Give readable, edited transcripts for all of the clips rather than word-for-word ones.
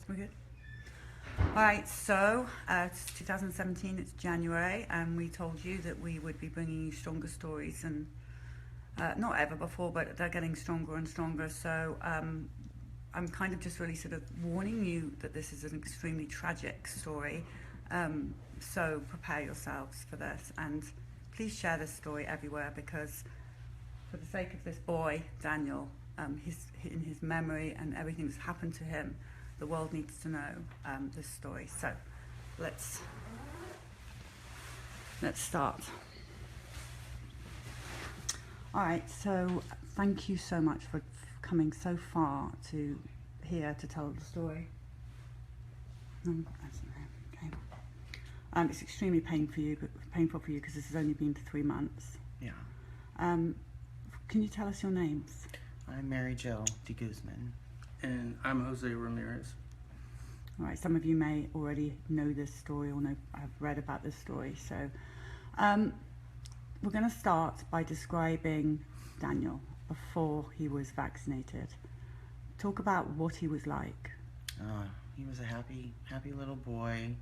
We're good. Alright, so it's 2017, it's January, and we told you that we would be bringing you stronger stories, and not ever before, but they're getting stronger and stronger. So I'm kind of just really sort of warning you that this is an extremely tragic story. So prepare yourselves for this, and please share this story everywhere, because for the sake of this boy, Daniel, in his memory and everything that's happened to him, the world needs to know this story. So let's start. All right, so thank you so much for coming so far to here to tell the story. Okay. It's extremely painful for you because this has only been 3 months. Yeah. Can you tell us your names? I'm Mary Jo de Guzman. And I'm Jose Ramirez. All right, some of you may already know this story or have read about this story. So we're going to start by describing Daniel before he was vaccinated. Talk about what he was like. He was a happy little boy,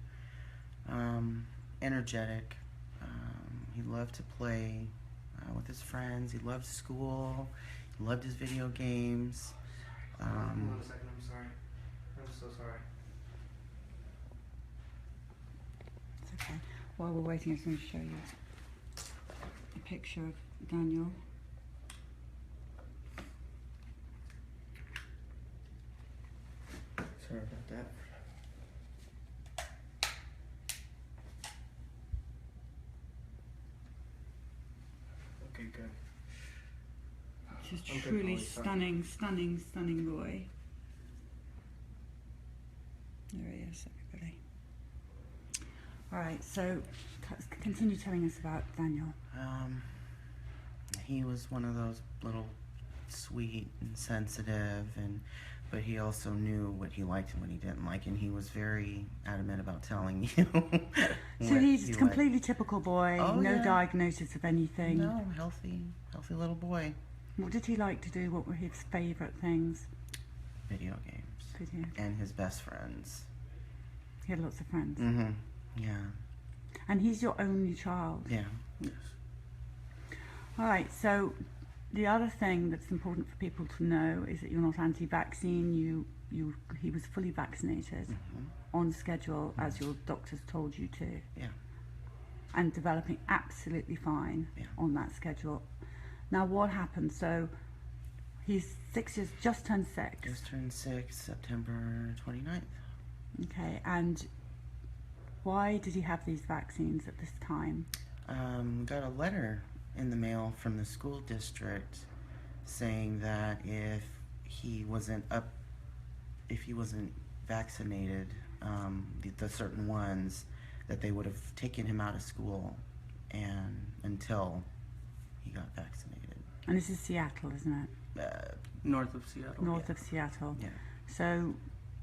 energetic. He loved to play with his friends. He loved school. He loved his video games. Hold on a second, I'm sorry. I'm so sorry. It's okay. While we're waiting, I'm going to show you a picture of Daniel. Sorry about that. Okay, good. She's I'm good, truly Molly, sorry. stunning boy. There he is, everybody. All right, so continue telling us about Daniel. He was one of those little sweet and sensitive, but he also knew what he liked and what he didn't like, and he was very adamant about telling you. So he's a completely typical boy, no diagnosis of anything. No, healthy little boy. What did he like to do? What were his favourite things? Video games. Video. And his best friends. He had lots of friends. Mm-hmm. Yeah. And he's your only child. Yeah. Yes. All right, so the other thing that's important for people to know is that you're not anti-vaccine. He was fully vaccinated on schedule, as your doctors told you to. Yeah. And developing absolutely fine on that schedule. Now, what happened? So he's 6 years, just turned 6. Just turned 6, September 29th. Okay, and why did he have these vaccines at this time? Got a letter in the mail from the school district saying that if he wasn't vaccinated, the certain ones, that they would have taken him out of school and until he got vaccinated. And this is Seattle, isn't it? North of Seattle. North of Seattle. Yeah. So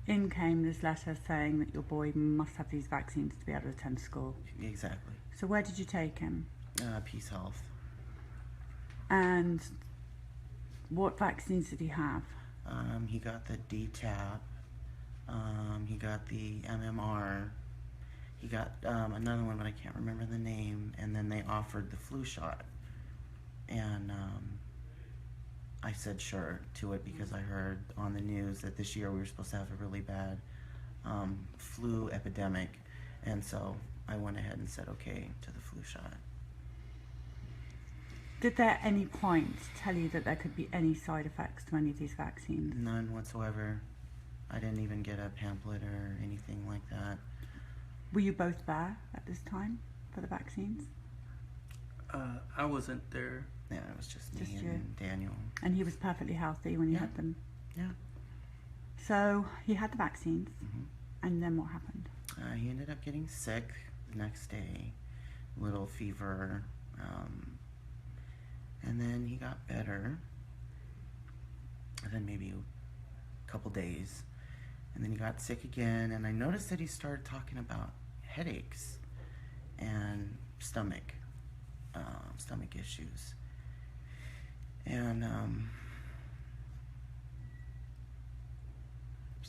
in came this letter saying that your boy must have these vaccines to be able to attend school. Exactly. So where did you take him? Peace Health. And what vaccines did he have? He got the DTaP. He got the MMR. He got another one, but I can't remember the name. And then they offered the flu shot. And I said sure to it because I heard on the news that this year we were supposed to have a really bad flu epidemic. And so I went ahead and said okay to the flu shot. Did they at any point tell you that there could be any side effects to any of these vaccines? None whatsoever. I didn't even get a pamphlet or anything like that. Were you both there at this time for the vaccines? I wasn't there. Yeah, it was just me Just you. and Daniel. And he was perfectly healthy when you had them? Yeah. So he had the vaccines, Mm-hmm. and then what happened? He ended up getting sick the next day, little fever, and then he got better, and then maybe a couple days, and then he got sick again, and I noticed that he started talking about headaches and stomach issues, and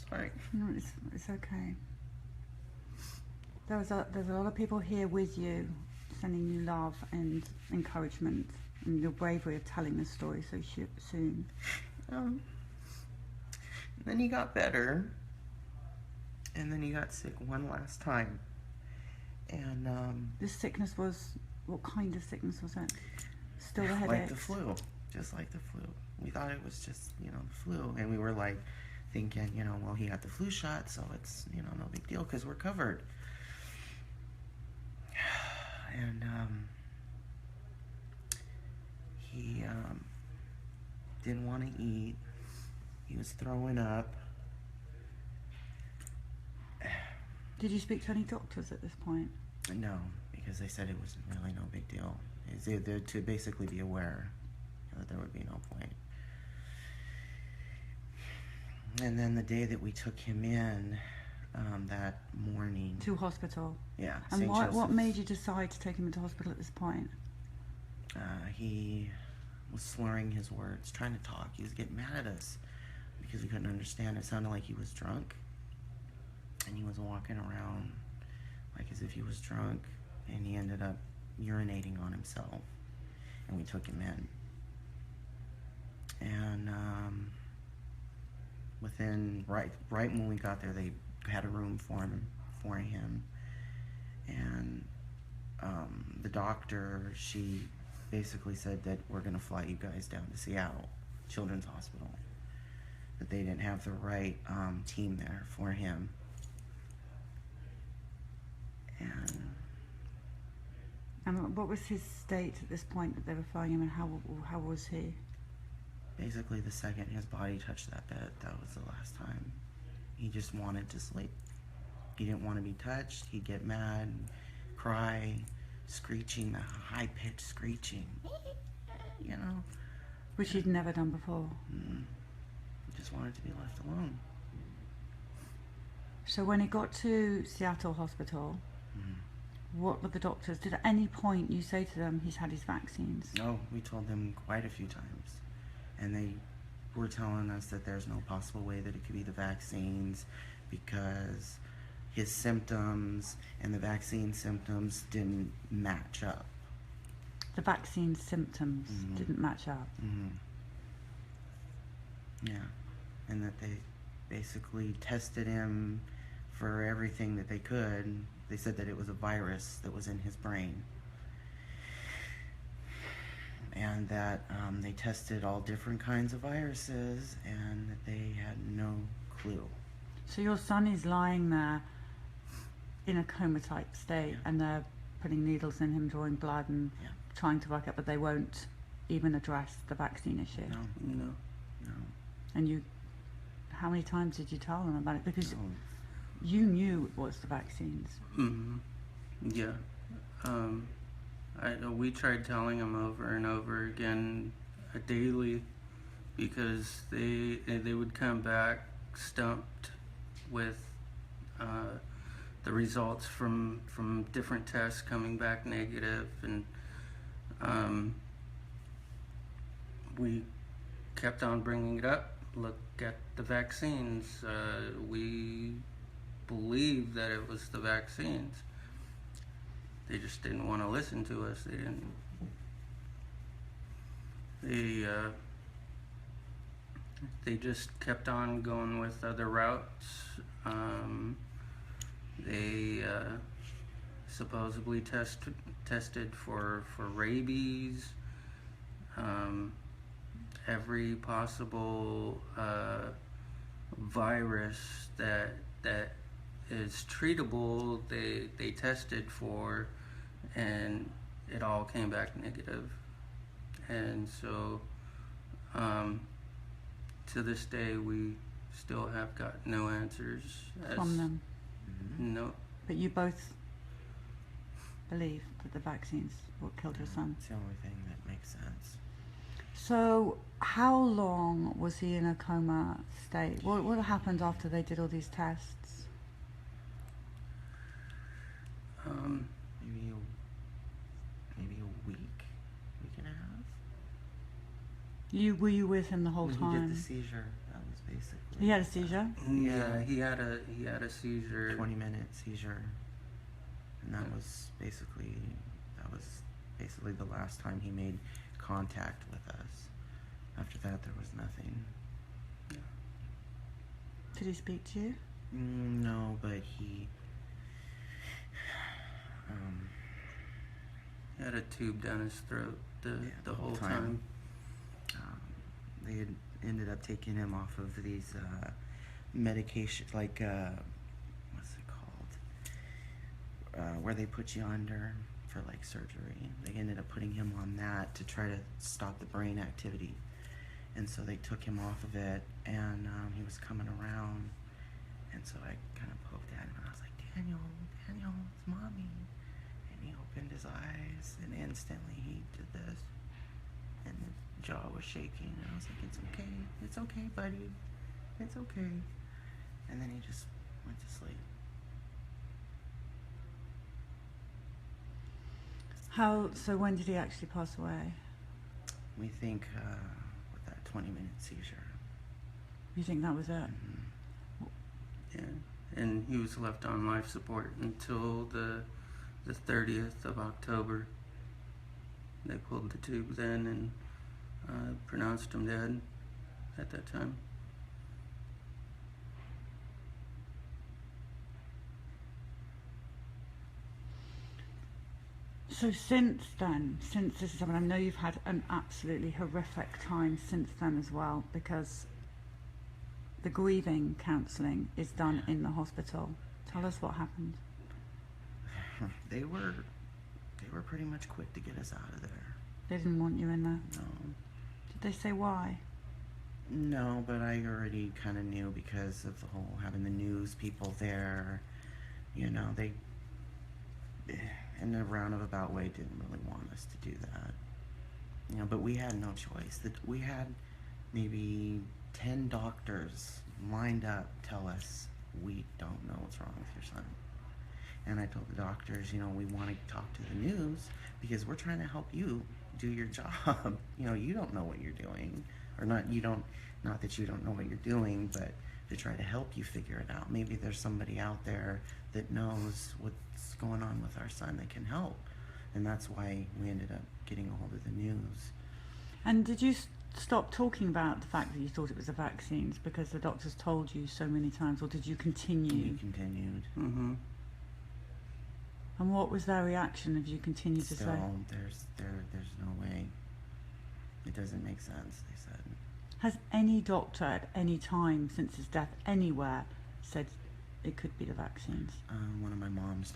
Sorry. No, it's okay. There's a lot of people here with you, sending you love and encouragement, and your bravery of telling this story so soon. Then he got better, and then he got sick one last time. And This sickness was, what kind of sickness was it? Still the headache? like the flu, just like the flu. We thought it was just, the flu, and we were like thinking, well, he got the flu shot, so it's, no big deal because we're covered. And he didn't want to eat. He was throwing up. Did you speak to any doctors at this point? No, because they said it was really no big deal. They're to basically be aware that there would be no point. And then the day that we took him in, that morning. To hospital? Yeah. And St. what Joseph's. made you decide to take him into hospital at this point? He was slurring his words, trying to talk. He was getting mad at us because we couldn't understand. It sounded like he was drunk. And he was walking around like as if he was drunk. And he ended up urinating on himself. And we took him in. And within, right when we got there, they had a room for him. And the doctor, she basically said that we're going to fly you guys down to Seattle Children's Hospital. That they didn't have the right team there for him. And what was his state at this point that they were flying him, and how was he? Basically, the second his body touched that bed, that was the last time. He just wanted to sleep. He didn't want to be touched. He'd get mad, cry, screeching, the high-pitched screeching. Which he'd never done before. He just wanted to be left alone. So when he got to Seattle Hospital, what were the doctors? Did at any point you say to them he's had his vaccines? No, we told them quite a few times. And they were telling us that there's no possible way that it could be the vaccines because his symptoms and the vaccine symptoms didn't match up. The vaccine symptoms didn't match up. Yeah. And that they basically tested him for everything that they could. They said that it was a virus that was in his brain. And that they tested all different kinds of viruses and that they had no clue. So your son is lying there in a coma type state, and they're putting needles in him, drawing blood and trying to work out, but they won't even address the vaccine issue. No. And you, how many times did you tell them about it? Because you knew it was the vaccines. Yeah. We tried telling him over and over again daily because they would come back stumped with the results from different tests coming back negative, and we kept on bringing it up. Look at the vaccines. We believed that it was the vaccines. They just didn't want to listen to us. They just kept on going with other routes. They supposedly tested for rabies, every possible virus that is treatable. They tested for, and it all came back negative. And so to this day we still have got no answers From them. No. But you both believe that the vaccines what killed your son. It's the only thing that makes sense. So how long was he in a coma state? What happened after they did all these tests? Maybe a week and a half. Were you with him the whole When time? he did the seizure, that was basically He had a seizure. Yeah, he had a seizure. 20-minute seizure, and that was basically the last time he made contact with us. After that, there was nothing. Did he speak to you? No, but he Had a tube down his throat the whole time. They had ended up taking him off of these medication, like what's it called? Where they put you under for like surgery. They ended up putting him on that to try to stop the brain activity, and so they took him off of it, and he was coming around, and so I kind of poked at him, and I was like, Daniel, it's mommy. And he opened his eyes, and instantly he did this, and his jaw was shaking, and I was like, it's okay, buddy, it's okay. And then he just went to sleep. So when did he actually pass away? We think with that 20-minute seizure. You think that was it? Mm-hmm. Yeah, and he was left on life support until the 30th of October. They pulled the tube then and pronounced him dead at that time. So since this has happened, I know you've had an absolutely horrific time since then as well, because the grieving counselling is done in the hospital. Tell us what happened. They were pretty much quick to get us out of there. They didn't want you in there. No. Did they say why? No, but I already kind of knew because of the whole having the news people there. You know, they, in a roundabout way, didn't really want us to do that. You know, but we had no choice. That we had maybe 10 doctors lined up tell us we don't know what's wrong with your son. And I told the doctors, you know, we want to talk to the news because we're trying to help you do your job. You know, you don't know what you're doing, or not that you don't know what you're doing, but to try to help you figure it out. Maybe there's somebody out there that knows what's going on with our son that can help. And that's why we ended up getting a hold of the news. And did you stop talking about the fact that you thought it was the vaccines because the doctors told you so many times, or did you continue? We continued. Mm-hmm. And what was their reaction if you continued to say? There's no way. It doesn't make sense, they said. Has any doctor at any time since his death anywhere said it could be the vaccines? One of my mom's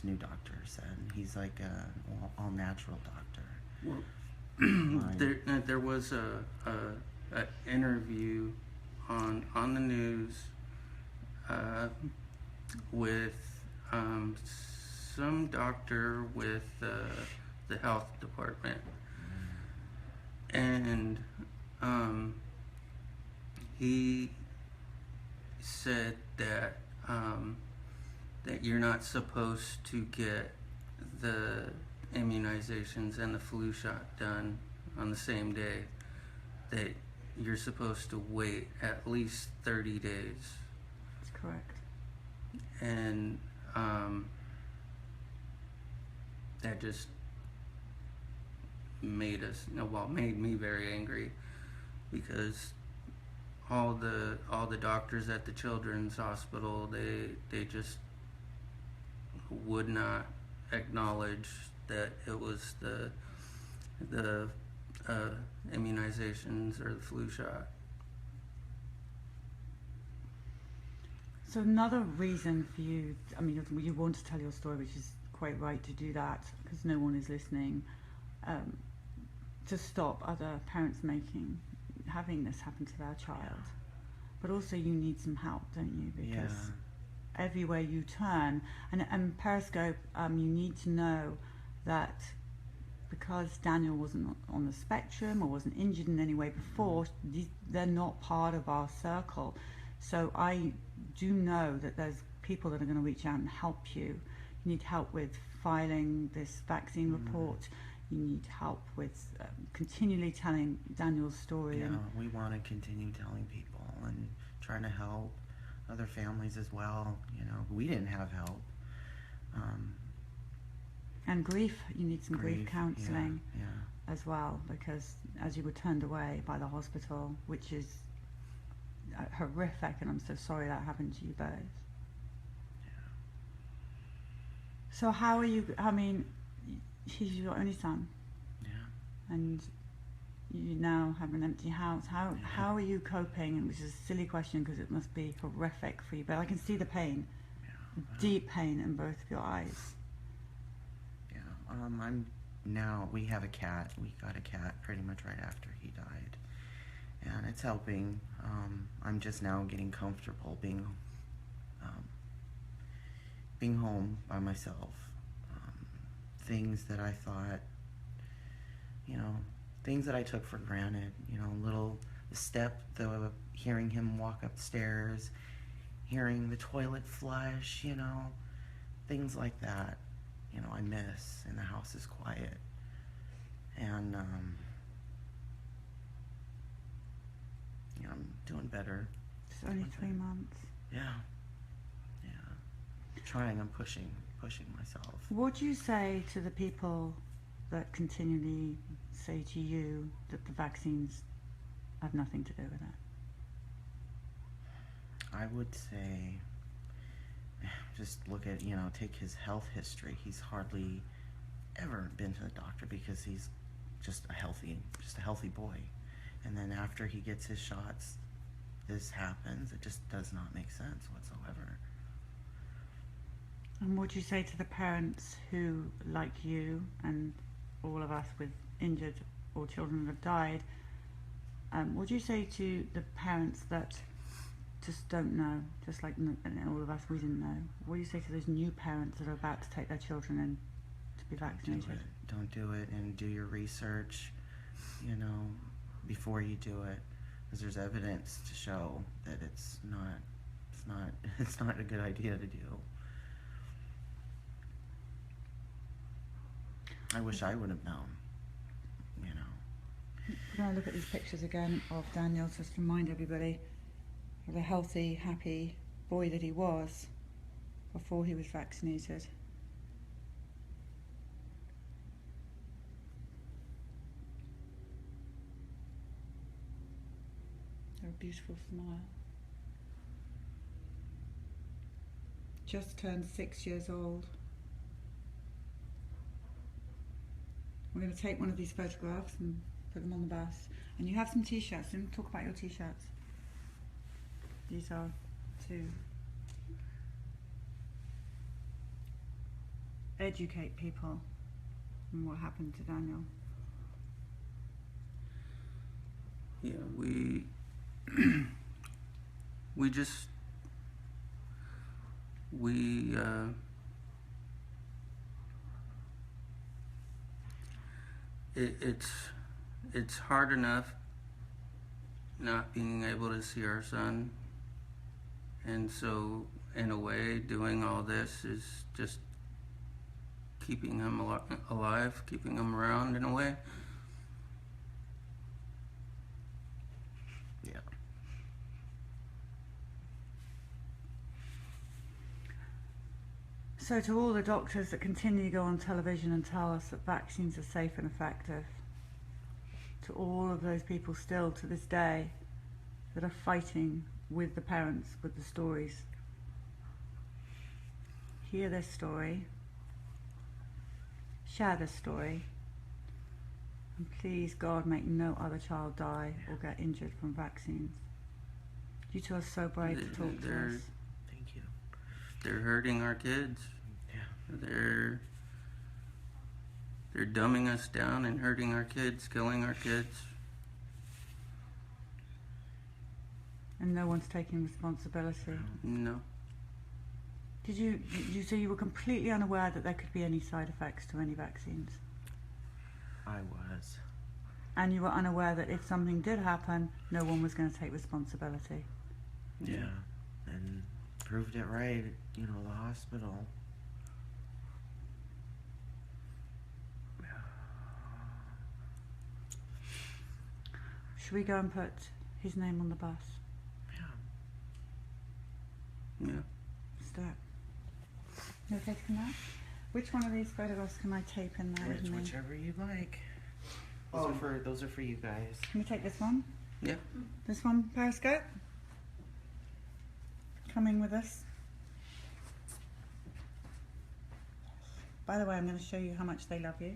new doctor said he's like a all natural doctor. Well, there was a interview on the news with some doctor with the health department, and he said that that you're not supposed to get the immunizations and the flu shot done on the same day, that you're supposed to wait at least 30 days. That's correct. And that just made me very angry, because all the doctors at the children's hospital, they just would not acknowledge that it was the immunizations or the flu shot. So another reason for you, I mean, you want to tell your story, which is quite right to do that, because no one is listening, to stop other parents having this happen to their child. But also you need some help, don't you? Because everywhere you turn, and Periscope, you need to know that because Daniel wasn't on the spectrum or wasn't injured in any way before, they're not part of our circle. So I do know that there's people that are going to reach out and help you. You need help with filing this vaccine report. You need help with continually telling Daniel's story. Yeah, we want to continue telling people and trying to help other families as well. You know, we didn't have help. And grief, you need some grief Grief, counselling yeah. as well, because as you were turned away by the hospital, which is horrific, and I'm so sorry that happened to you both. So how are you, I mean, he's your only son, Yeah. and you now have an empty house. How are you coping? And which is a silly question because it must be horrific for you, but I can see the pain, deep pain in both of your eyes. Yeah. We have a cat. We got a cat pretty much right after he died, and it's helping. I'm just now getting comfortable being home by myself. Things that I thought, things that I took for granted, hearing him walk upstairs, hearing the toilet flush, things like that, I miss, and the house is quiet. And, I'm doing better. It's only 3 months. Yeah. I'm pushing myself. What do you say to the people that continually say to you that the vaccines have nothing to do with it? I would say, just look at, take his health history. He's hardly ever been to the doctor because he's just a healthy boy. And then after he gets his shots, this happens. It just does not make sense whatsoever. And what do you say to the parents who, like you and all of us with injured or children that have died, what do you say to the parents that just don't know, just like all of us, we didn't know? What do you say to those new parents that are about to take their children in to be vaccinated? Don't do it, and do your research, before you do it, because there's evidence to show that it's not a good idea to do. I wish I would have known, We're going to look at these pictures again of Daniel, just to remind everybody of the healthy, happy boy that he was before he was vaccinated. A beautiful smile. Just turned 6 years old. We're going to take one of these photographs and put them on the bus. And you have some t-shirts. And talk about your t-shirts. These are to educate people on what happened to Daniel. Yeah, we it's hard enough not being able to see our son, and so in a way doing all this is just keeping him alive, keeping him around in a way. Yeah. So to all the doctors that continue to go on television and tell us that vaccines are safe and effective, to all of those people still to this day that are fighting with the parents with the stories, hear this story, share this story, and please, God, make no other child die or get injured from vaccines. You two are so brave to talk to us. Thank you. They're hurting our kids. Yeah. They're dumbing us down and hurting our kids, killing our kids. And no one's taking responsibility. No. Did you say you were completely unaware that there could be any side effects to any vaccines? I was. And you were unaware that if something did happen, no one was going to take responsibility? Yeah. And proved it right, the hospital. Should we go and put his name on the bus? Yeah. Yeah. Start. You okay to come out? Which one of these photographs can I tape in there with me? Whichever you like. Those are for you guys. Can we take this one? Yeah. This one, Periscope? Coming with us. By the way, I'm going to show you how much they love you.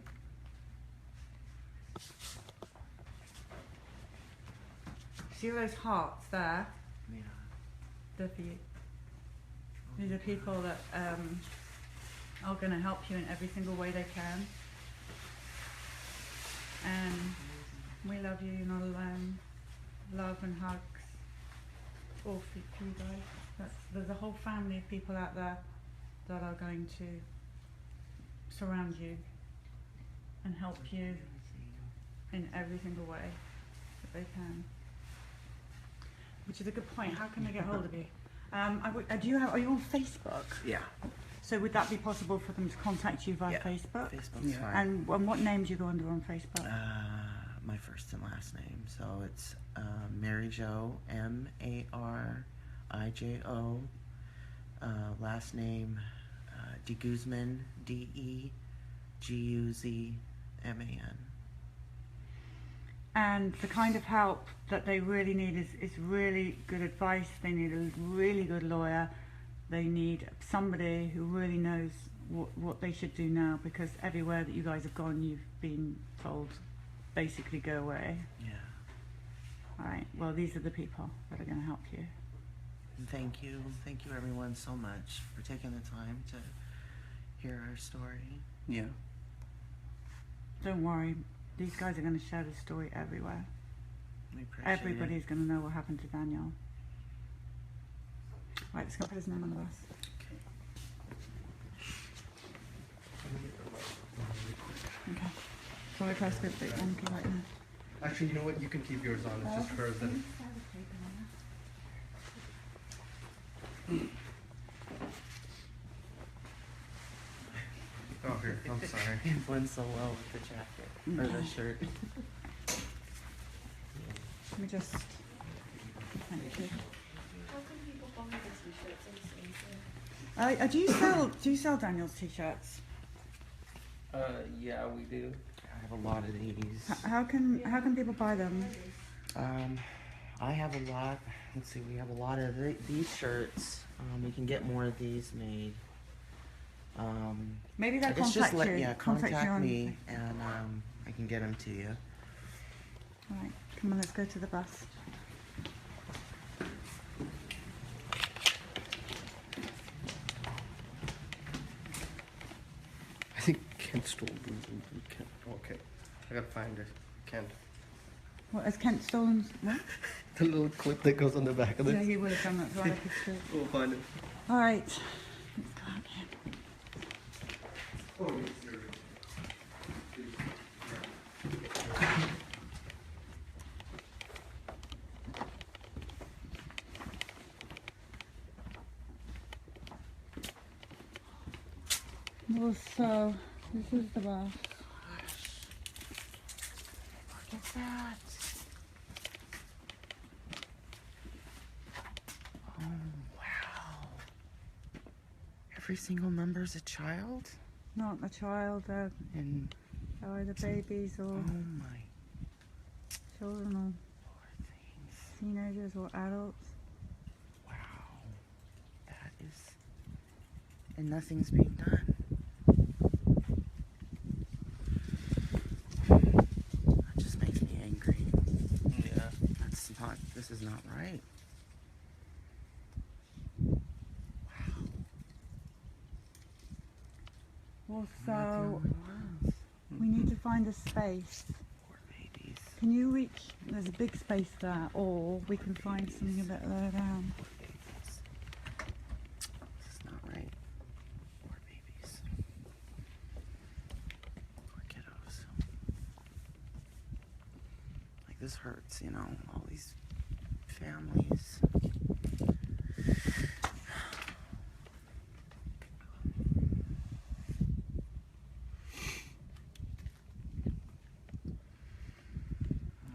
See all those hearts there? Yeah. They're for you. These are people that are going to help you in every single way they can. And we love you, you're not alone. Love and hugs. All for you guys. There's a whole family of people out there that are going to surround you and help you in every single way that they can. Which is a good point. How can they get hold of you? Are you on Facebook? Yeah. So would that be possible for them to contact you via Facebook? Facebook's Yeah. fine. And what name do you go under on Facebook? My first and last name. So it's Mary Jo, Marijo. Last name De Guzman, DeGuzman. And the kind of help that they really need is really good advice. They need a really good lawyer. They need somebody who really knows what they should do now, because everywhere that you guys have gone, you've been told basically go away. Yeah. All right, well, these are the people that are going to help you. Thank you everyone so much for taking the time to hear our story. Yeah. Don't worry, these guys are going to share this story everywhere. We appreciate Everybody's it. going to know what happened to Daniel. Right, let's go put his name on the bus. Okay. Sorry, press a bit wonky right now. Actually, you know what? You can keep yours on. It's just hers. Then. Oh, here. I'm sorry. It blends so well with the jacket or the shirt. Let me just. Thank you. How can people buy the t-shirts and things? Do you sell Daniel's t-shirts? Yeah, we do. I have a lot of these. How can people buy them? I have a lot. Let's see. We have a lot of these shirts. We can get more of these made. Maybe I they'll guess contact just you. yeah, Contact you contact on. me and I can get them to you. All right, come on, let's go to the bus. I think Kent stole Kent. Okay. I gotta find it. Kent. What has Kent stolen? What? The little clip that goes on the back of Yeah, this. he would have done that. So I could see. We'll find it. All right, let's go out here. Well, so this is the bus. Look at that. Oh wow. Every single member's a child? Not a child, And or either babies or oh my children poor things. or teenagers or adults. Wow. That is and nothing's being done. That just makes me angry. Yeah. This is not right. Well, We're not the so only ones. we need to find a space. Poor babies. Can you reach? There's a big space there, or we can find something a bit lower down. Poor babies. This is not right. Poor babies. Poor kiddos. Like this hurts, you know, all these families.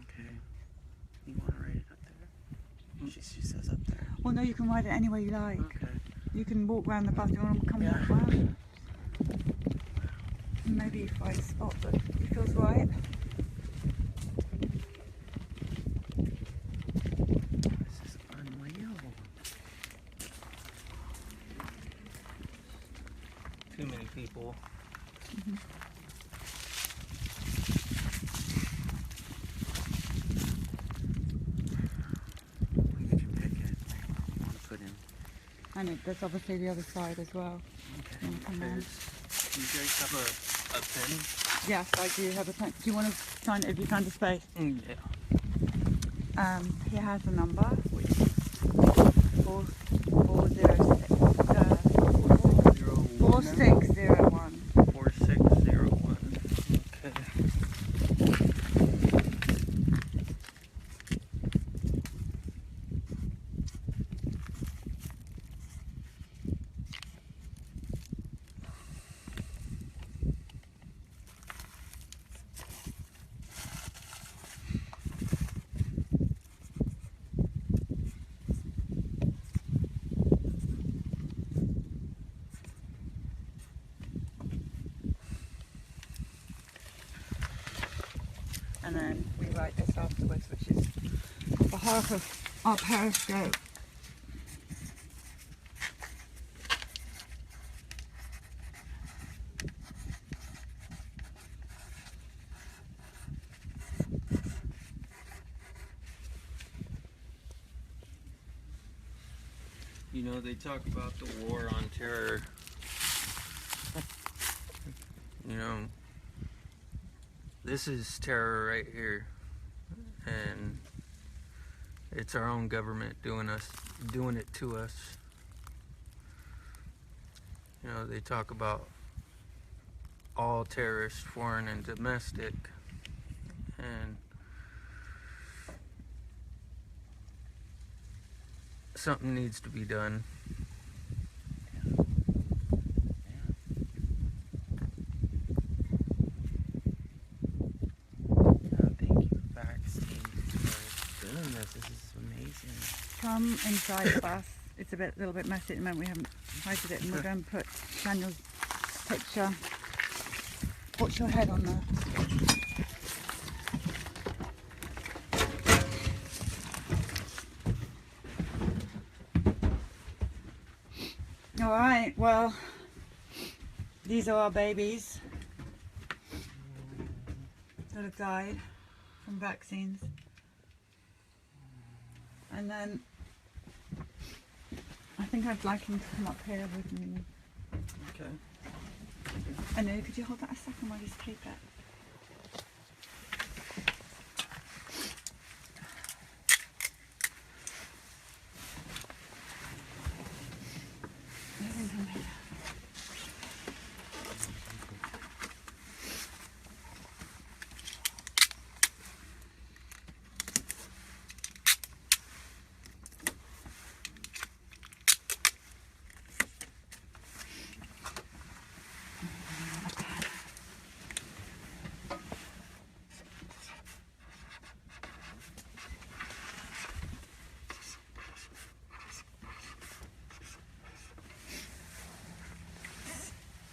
Okay. You want to write it up there? She says up there. Well, no, you can write it any way you like. Okay. You can walk around the bus. You want to come Yeah. walk around? Maybe if I spot that he feels right. This is unreal. Too many people. When did you pick it? I want to put in. And there's obviously the other side as well. Okay. You want to come round? Do you guys have a pen? Yes, I do have a pen. Do you want to sign it if you found a space? Yeah. He has a number, which is 4601. 4601. Okay. And then we write this afterwards, which is on behalf of our periscope. You know, they talk about the war on terror. You know, this is terror right here. And it's our own government doing it to us. You know, they talk about all terrorists, foreign and domestic. And something needs to be done. Thank you, vaccines, for doing this. This is amazing. Come inside the bus. It's a little bit messy at the moment. We haven't hided it, and we're going to put Daniel's picture. Watch your head on there. All right. Well, these are our babies that have died from vaccines, and then I think I'd like him to come up here with me. Okay. And then could you hold that a second while I just tape it? Let him come here.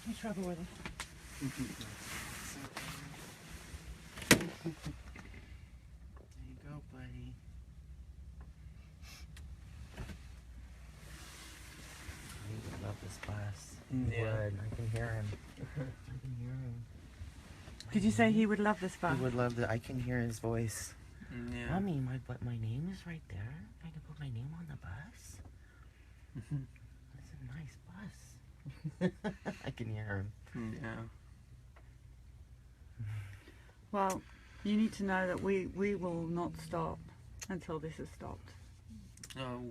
No trouble with it. There you go, buddy. He would love this bus. He Yeah. would. I can hear him. I can hear him. Did you say he would love this bus? He would love that. I can hear his voice. Yeah. Mommy, my name is right there. I can put my name on the bus. That's a nice bus. I can hear him. Yeah. Well, you need to know that we will not stop until this is stopped.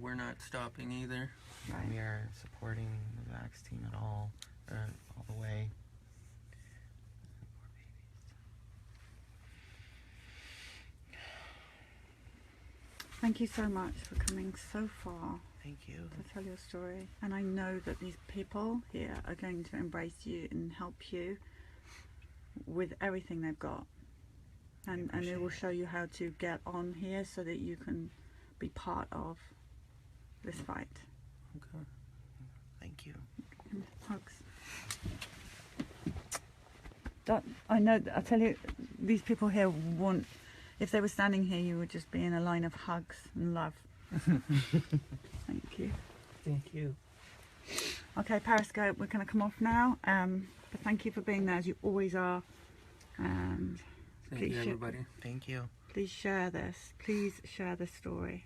We're not stopping either. Right. We are supporting the Vax team at all the way. Poor babies. Thank you so much for coming so far Thank you. to tell your story. And I know that these people here are going to embrace you and help you with everything they've got. And they will show you how to get on here so that you can be part of this fight. Okay. Thank Thank you. Hugs. I know, I tell you, these people here want, if they were standing here, you would just be in a line of hugs and love. Thank you. Thank you. Okay, Periscope, we're going to come off now. But thank you for being there, as you always are. And Thank please you, everybody. Thank you. please share this. Please share this story.